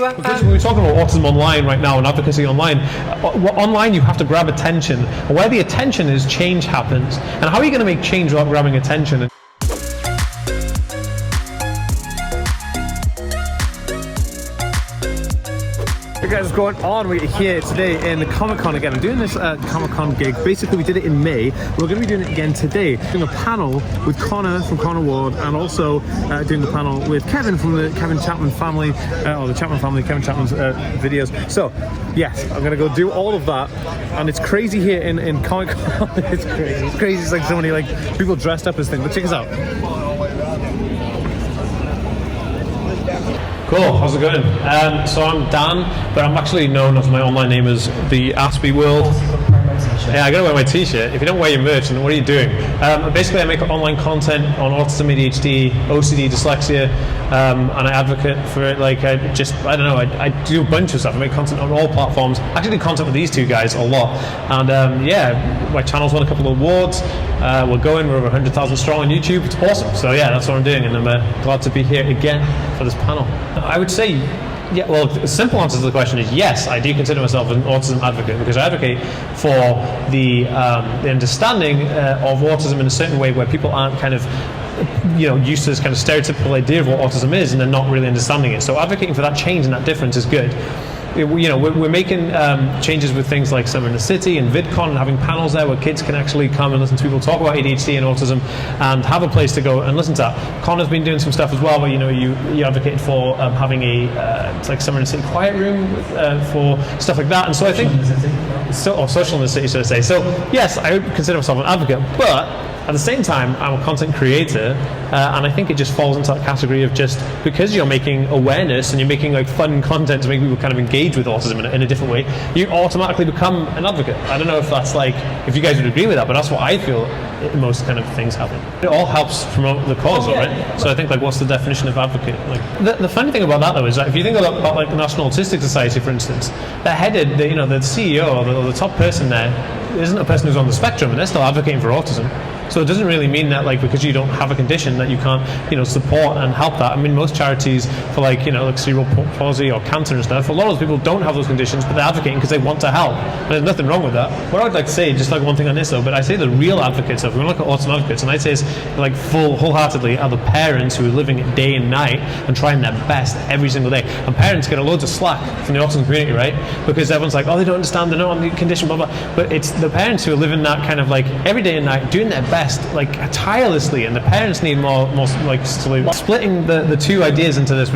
Because we're talking about autism online right now and advocacy online, online you have to grab attention. And where the attention is, change happens. And how are you going to make change without grabbing attention? Hey guys, what's going on? We're here today in the Comic-Con again. I'm doing this Comic-Con gig. Basically, we did it in May. We're going to be doing it again today. Doing a panel with Connor from Connor Ward, and also doing the panel with Kevin from the Kevin Chapman family, or the Chapman family, Kevin Chapman's videos. So, yes, I'm going to go do all of that. And it's crazy here in Comic-Con. It's crazy. It's crazy. It's like so many people dressed up as things. But check us out. Cool, how's it going? So I'm Dan, but I'm actually known as my online name as TheAspieWorld. Yeah, I gotta wear my t-shirt. If you don't wear your merch, then what are you doing? Basically, I make online content on autism, ADHD, OCD, dyslexia, and I advocate for it. I do a bunch of stuff. I make content on all platforms. I actually do content with these two guys a lot. And yeah, my channel's won a couple of awards. We're over 100,000 strong on YouTube. It's awesome. So yeah, that's what I'm doing, and I'm glad to be here again for this panel. I would say, yeah, well, the simple answer to the question is yes, I do consider myself an autism advocate, because I advocate for the understanding of autism in a certain way where people aren't kind of used to this kind of stereotypical idea of what autism is, and they're not really understanding it. So advocating for that change and that difference is good. We're making changes with things like Summer in the City and VidCon, and having panels there where kids can actually come and listen to people talk about ADHD and autism and have a place to go and listen to that. Connor's been doing some stuff as well where you advocate for having it's like Summer in the City quiet room for stuff like that. And so I think social in the city, should I say. So yes, I would consider myself an advocate, but at the same time, I'm a content creator, and I think it just falls into that category of just because you're making awareness and you're making fun content to make people kind of engage with autism in a different way, you automatically become an advocate. I don't know if that's if you guys would agree with that, but that's what I feel most kind of things happen. It all helps promote the cause, right? So I think what's the definition of advocate? The funny thing about that though is that if you think about the National Autistic Society, for instance, they're headed, the CEO or the top person there isn't a person who's on the spectrum, and they're still advocating for autism. So it doesn't really mean that because you don't have a condition that you can't support and help that. I mean, most charities for cerebral palsy or cancer and stuff, a lot of those people don't have those conditions, but they're advocating because they want to help. And there's nothing wrong with that. What I would like to say, just one thing on this though, but I say the real advocates, if we look at autism advocates, and I'd say wholeheartedly are the parents who are living it day and night and trying their best every single day. And parents get loads of slack from the autism community, right? Because everyone's oh, they don't understand, they're not on the condition, blah, blah. But it's the parents who are living that kind of every day and night, doing their best, tirelessly, and the parents need more splitting the two ideas into this.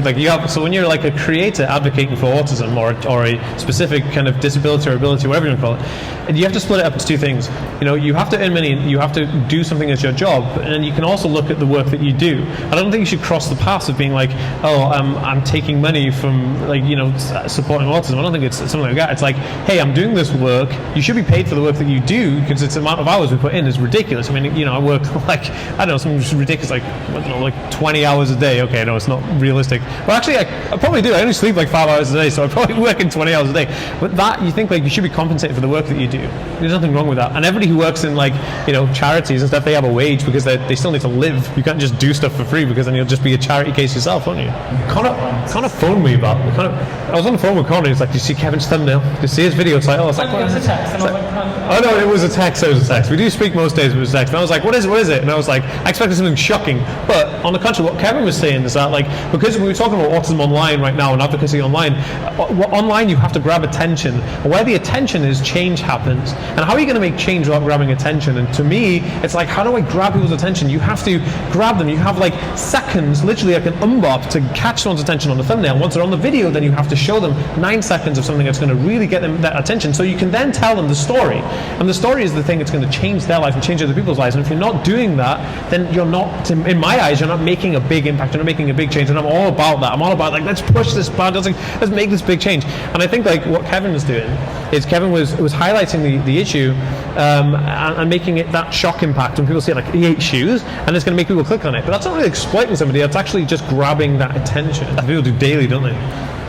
So when you're a creator advocating for autism or a specific kind of disability or ability, whatever you want to call it, and you have to split it up into two things. You have to earn money, you have to do something as your job, and then you can also look at the work that you do. I don't think you should cross the paths of being I'm taking money from supporting autism. I don't think it's something like that. It's hey, I'm doing this work, you should be paid for the work that you do, because it's the amount of hours we put in is ridiculous. I mean, I work I don't know, something just ridiculous, 20 hours a day. Okay, no, it's not realistic. Well, actually, I probably do. I only sleep 5 hours a day, so I probably work in 20 hours a day. But that, you think you should be compensated for the work that you do. There's nothing wrong with that. And everybody who works in charities and stuff, they have a wage because they still need to live. You can't just do stuff for free, because then you'll just be a charity case yourself, won't you? Connor phoned me about it. I was on the phone with Connor. He's do you see Kevin's thumbnail? Do you see his video title? I was it was a text. Oh no, it was a text. It was a text. We do speak most days, but it was a text. And I was what is it? And I was I expected something shocking. But on the contrary, what Kevin was saying is that because we were talking about autism online right now and advocacy online, online you have to grab attention. And where the attention is, change happens. And how are you going to make change without grabbing attention? And to me, it's how do I grab people's attention? You have to grab them. You have seconds, literally an umbop to catch someone's attention on the thumbnail. Once they're on the video, then you have to show them 9 seconds of something that's going to really get them that attention, so you can then tell them the story. And the story is the thing that's going to change their life and change other people's lives. And if you're not doing that, then you're not, in my eyes, you're not making a big impact, you're not making a big change. And I'm all about that. I'm all about let's push this button, let's make this big change. And I think what Kevin was doing is Kevin was highlighting the issue and making it that shock impact when people see he ate shoes, and it's going to make people click on it. But that's not really exploiting somebody, that's actually just grabbing that attention. People do daily, don't they?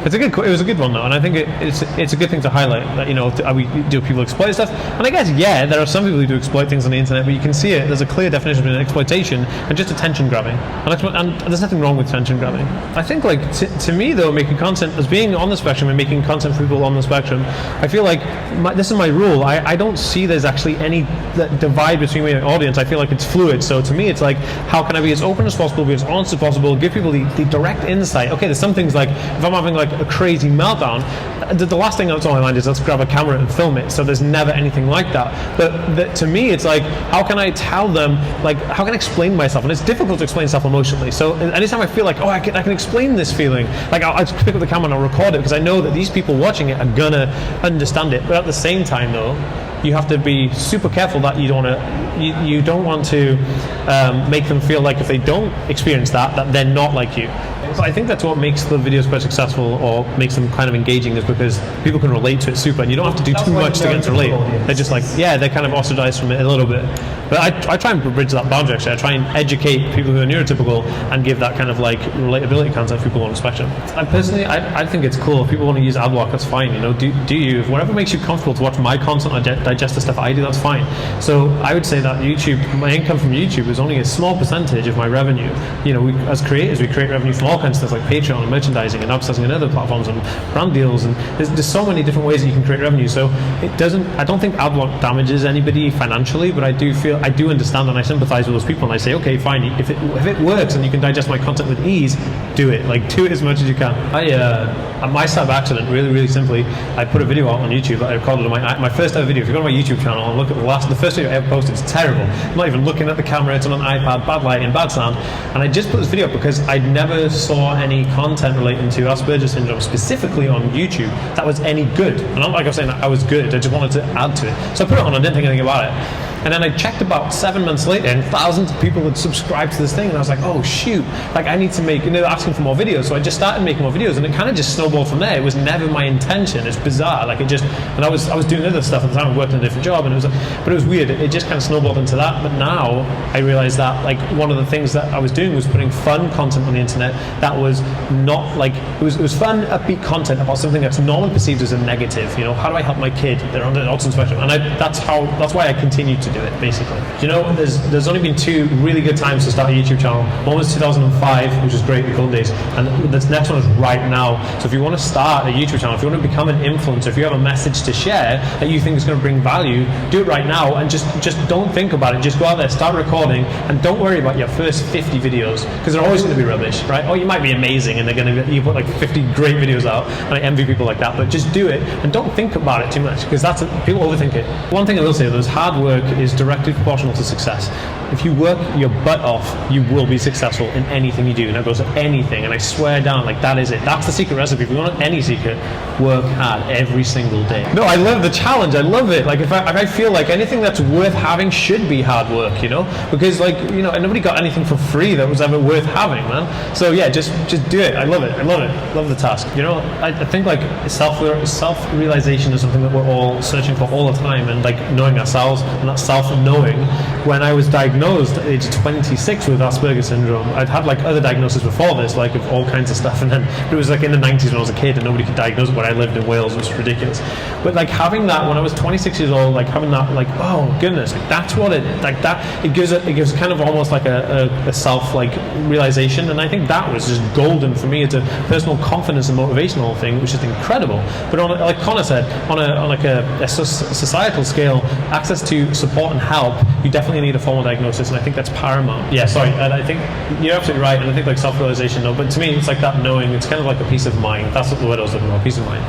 It was a good one though, and I think it's a good thing to highlight that, do people exploit stuff? And I guess there are some people who do exploit things on the internet, but you can see it. There's a clear definition between exploitation and just attention grabbing, and there's nothing wrong with attention grabbing. I think to me though, making content as being on the spectrum and making content for people on the spectrum, I feel like this is my rule. I don't see there's actually any divide between me and the audience. I feel like it's fluid. So to me, it's like, how can I be as open as possible, be as honest as possible, give people the direct insight. Okay, there's some things like if I'm having like a crazy meltdown, the last thing that's on my mind is let's grab a camera and film it. So there's never anything like that. But to me, it's like, how can I tell them, like, how can I explain myself? And it's difficult to explain stuff emotionally. So anytime I feel like, I can explain this feeling, like I'll just pick up the camera and I'll record it, because I know that these people watching it are gonna understand it. But at the same time though, you have to be super careful that you don't want to make them feel like if they don't experience that they're not like you. So I think that's what makes the videos quite successful, or makes them kind of engaging, is because people can relate to it super, and you don't have to do too much to get to relate. They're just like, they're kind of ostracized from it a little bit. But I try and bridge that boundary actually. I try and educate people who are neurotypical and give that kind of like relatability content for people on the spectrum. And personally, I think it's cool. If people want to use ad block, that's fine. Do you? If whatever makes you comfortable to watch my content or digest the stuff I do, that's fine. So I would say that my income from YouTube is only a small percentage of my revenue. As creators, we create revenue from all kinds of stuff like Patreon and merchandising and advertising and other platforms and brand deals, and there's so many different ways that you can create revenue. So I don't think ad block damages anybody financially, but I do understand and I sympathize with those people, and I say, okay, fine, if it works and you can digest my content with ease, do it. Like, do it as much as you can. At my start of accident, really, really simply, I put a video out on YouTube that I recorded on my first ever video. If you go to my YouTube channel and look at the first video I ever posted, it's terrible. I'm not even looking at the camera, it's on an iPad, bad lighting, bad sound. And I just put this video up because I never saw any content relating to Aspergers syndrome specifically on YouTube that was any good. And not like I was saying that I was good, I just wanted to add to it. So I put it on, I didn't think anything about it. And then I checked about 7 months later, and thousands of people had subscribed to this thing, and I was like, oh shoot, like I need to make, they're asking for more videos, so I just started making more videos, and it kind of just snowballed from there. It was never my intention. It's bizarre, and I was doing other stuff at the time. I worked in a different job, and it was weird. It just kind of snowballed into that. But now I realized that like one of the things that I was doing was putting fun content on the internet that was not like, it was fun, upbeat content about something that's normally perceived as a negative. How do I help my kid? They're on the autism spectrum, and that's why I continue to do it, basically. There's only been 2 really good times to start a YouTube channel. One was 2005, which was great, the golden days, and the next one is right now. So if you want to start a YouTube channel, if you want to become an influencer, if you have a message to share that you think is going to bring value, do it right now, and just don't think about it. Just go out there, start recording, and don't worry about your first 50 videos, because they're always going to be rubbish, right? You might be amazing, and you put like 50 great videos out, and I envy people like that, but just do it, and don't think about it too much, because people overthink it. One thing I will say, though, is hard work is directly proportional to success. If you work your butt off, you will be successful in anything you do, and that goes to anything, and I swear down, like that is it. That's the secret recipe. If you want any secret, work hard every single day. No, I love the challenge. I love it. Like if I feel like anything that's worth having should be hard work, because nobody got anything for free that was ever worth having, man. So yeah, just do it. I love it. Love the task. I think like self-realization is something that we're all searching for all the time, and like knowing ourselves, and that self-knowing. When I was diagnosed at age 26 with Asperger's syndrome, I'd had like other diagnoses before this, like of all kinds of stuff, and then it was like in the 90s when I was a kid and nobody could diagnose it when I lived in Wales. It was ridiculous. But like having that when I was 26 years old, like having that, like, oh goodness, like that's what it gives kind of almost like a self like realization, and I think that was just golden for me. It's a personal confidence and motivational thing, which is incredible. But like Connor said, on a societal scale, access to support and help, you definitely need a formal diagnosis, and I think that's paramount. Yeah, sorry, and I think you're absolutely right, and I think like self-realization, no, but to me it's like that knowing, it's kind of like a peace of mind. That's what the word I was looking for, peace of mind.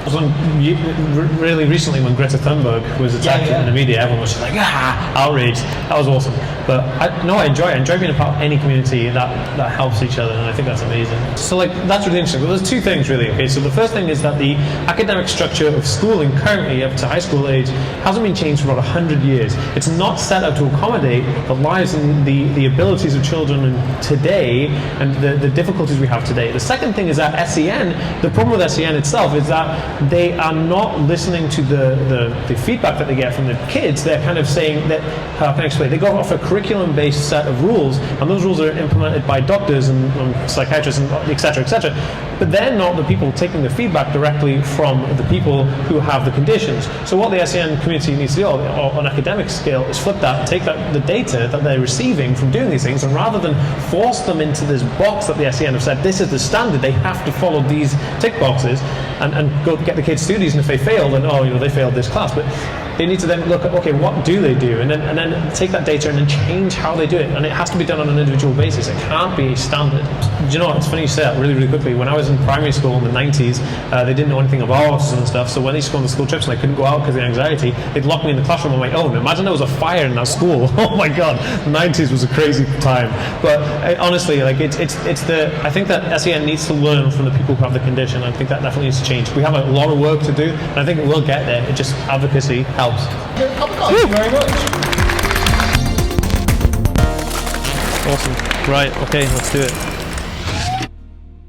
Really recently when Greta Thunberg was attacked in the media, everyone was just like, outraged. That was awesome. But I enjoy being a part of any community that helps each other, and I think that's amazing. So like that's really interesting. Well, there's 2 things really. Okay, so the first thing is that the academic structure of schooling currently up to high school age hasn't been changed for about 100 years. It's not set up to accommodate the lives recognizing the abilities of children today and the difficulties we have today. The second thing is that SEN, the problem with SEN itself is that they are not listening to the feedback that they get from the kids. They're kind of saying that, how can I explain? They go off a curriculum-based set of rules, and those rules are implemented by doctors and psychiatrists and et cetera, but they're not the people taking the feedback directly from the people who have the conditions. So what the SEN community needs to do on an academic scale is flip that and take the data that they're receiving from doing these things, and rather than force them into this box that the SEN have said, this is the standard, they have to follow these tick boxes, and go get the kids to do these, and if they fail, then they failed this class. But they need to then look at, okay, what do they do? And then take that data and then change how they do it. And it has to be done on an individual basis. It can't be standard. Do you know what? It's funny you say that really, really quickly. When I was in primary school in the 90s, they didn't know anything about autism and stuff. So when they used to go on the school trips and I couldn't go out because of the anxiety, they'd lock me in the classroom on my own. Imagine there was a fire in that school. Oh my God. The 90s was a crazy time. But honestly, like I think that SEN needs to learn from the people who have the condition. I think that definitely needs to change. We have a lot of work to do, and I think we'll get there. It just, advocacy helps. Thank you very much. Awesome. Right, okay, let's do it.